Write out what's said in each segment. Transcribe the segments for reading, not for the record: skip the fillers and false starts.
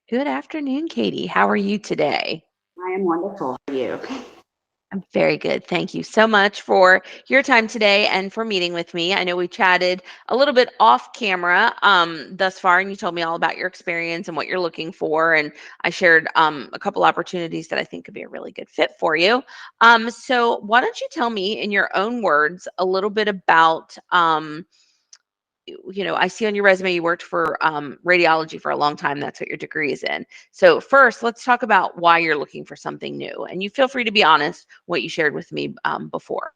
Good afternoon, Katie. How are you today? I am wonderful. How are you? I'm very good. Thank you so much for your time today and for meeting with me. I know we chatted a little bit off camera thus far, and you told me all about your experience and what you're looking for. And I shared a couple opportunities that I think could be a really good fit for you. So, why don't you tell me in your own words a little bit about I see on your resume you worked for radiology for a long time. That's what your degree is in. So first, let's talk about why you're looking for something new. And you feel free to be honest what you shared with me before.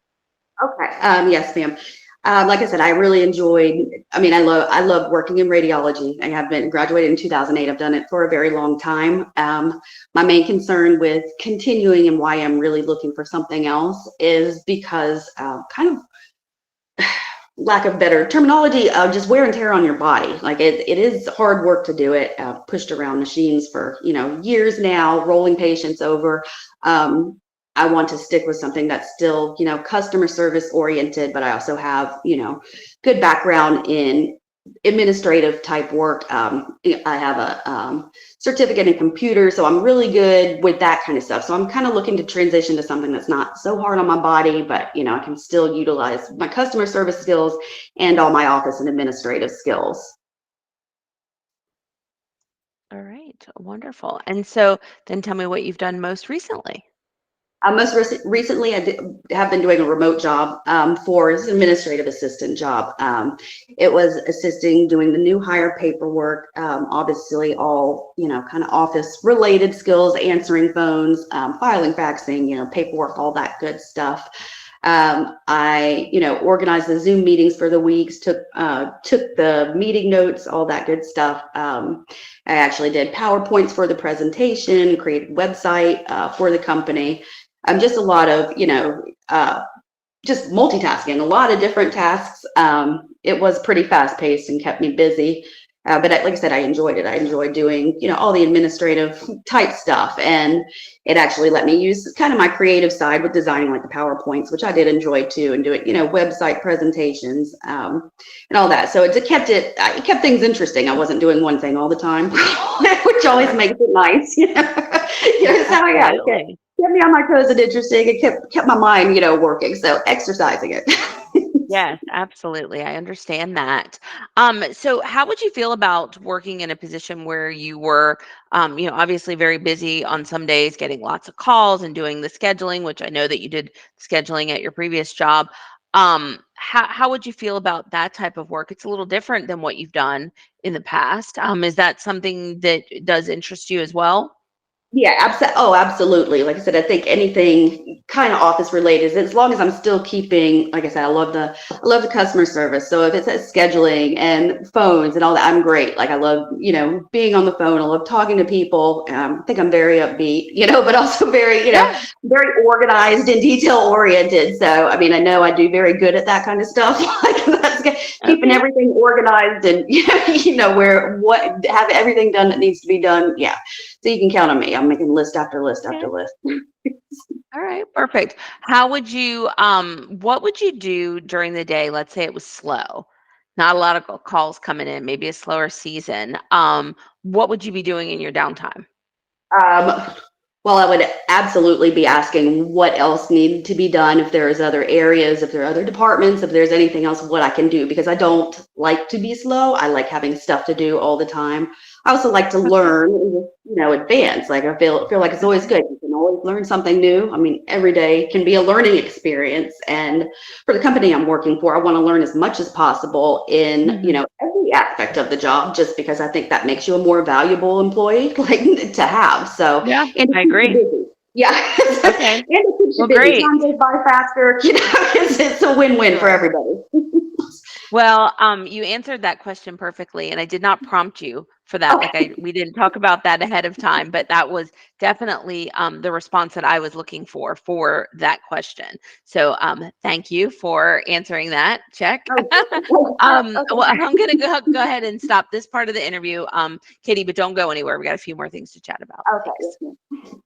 Okay. Yes, ma'am. Like I said, I really enjoyed. I love working in radiology. I have been graduated in 2008. I've done it for a very long time. My main concern with continuing and why I'm really looking for something else is because kind of lack of better terminology, just wear and tear on your body. Like it is hard work to do it. Pushed around machines for years now, rolling patients over. Um, I want to stick with something that's still customer service oriented, but I also have good background in administrative type work. I have a certificate in computer, so I'm really good with that kind of stuff. So I'm kind of looking to transition to something that's not so hard on my body, but I can still utilize my customer service skills and all my office and administrative skills. All right, wonderful. And so then tell me what you've done most recently. Recently, have been doing a remote job for this administrative assistant job. It was assisting doing the new hire paperwork, obviously all, kind of office related skills, answering phones, filing, faxing, paperwork, all that good stuff. I, organized the Zoom meetings for the weeks, took the meeting notes, all that good stuff. I actually did PowerPoints for the presentation, created website for the company. Just a lot of, just multitasking, a lot of different tasks. It was pretty fast paced and kept me busy. Like I said, I enjoyed it. I enjoyed doing, all the administrative type stuff. And it actually let me use kind of my creative side with designing like the PowerPoints, which I did enjoy too, and doing, website presentations and all that. So it kept things interesting. I wasn't doing one thing all the time, which always makes it nice. So yeah, Absolutely. kept me on my toes and interesting. It kept my mind, working. So exercising it. Yes, absolutely. I understand that. So how would you feel about working in a position where you were, obviously very busy on some days, getting lots of calls and doing the scheduling, which I know that you did scheduling at your previous job. How would you feel about that type of work? It's a little different than what you've done in the past. Is that something that does interest you as well? Yeah, absolutely. Like I said, I think anything kind of office related, as long as I'm still keeping, like I said, I love the customer service. So if it's scheduling and phones and all that, I'm great. Like I love, being on the phone. I love talking to people. I think I'm very upbeat, but also very, Yeah. very organized and detail oriented. So, I mean, I know I do very good at that kind of stuff. Like that's good. Keeping Okay. everything organized and, have everything done that needs to be done. Yeah. So you can count on me. I'm making list after list after Okay. list. All right, perfect. What would you do during the day? Let's say it was slow, not a lot of calls coming in, maybe a slower season. What would you be doing in your downtime? Um, well, I would absolutely be asking what else needed to be done, if there's other areas, if there are other departments, if there's anything else, what I can do, because I don't like to be slow. I like having stuff to do all the time. I also like to Okay. learn, and, advance. Like I feel like it's always Okay. good. You can always learn something new. I mean, every day can be a learning experience. And for the company I'm working for, I want to learn as much as possible in, Mhm. every aspect of the job, just because I think that makes you a more valuable employee, like to have. So, Yeah, and it I keeps you agree. busy. Yeah. And Okay. it keeps you Well, busy. great. Time goes by faster. It's a win-win for Sure. everybody. Well, you answered that question perfectly, and I did not prompt you for that. Okay. We didn't talk about that ahead of time, but that was definitely the response that I was looking for that question. So, thank you for answering that. Check. Well, Okay. I'm gonna go ahead and stop this part of the interview, Katie, but don't go anywhere. We got a few more things to chat about. Okay. Thanks. Yes, ma'am.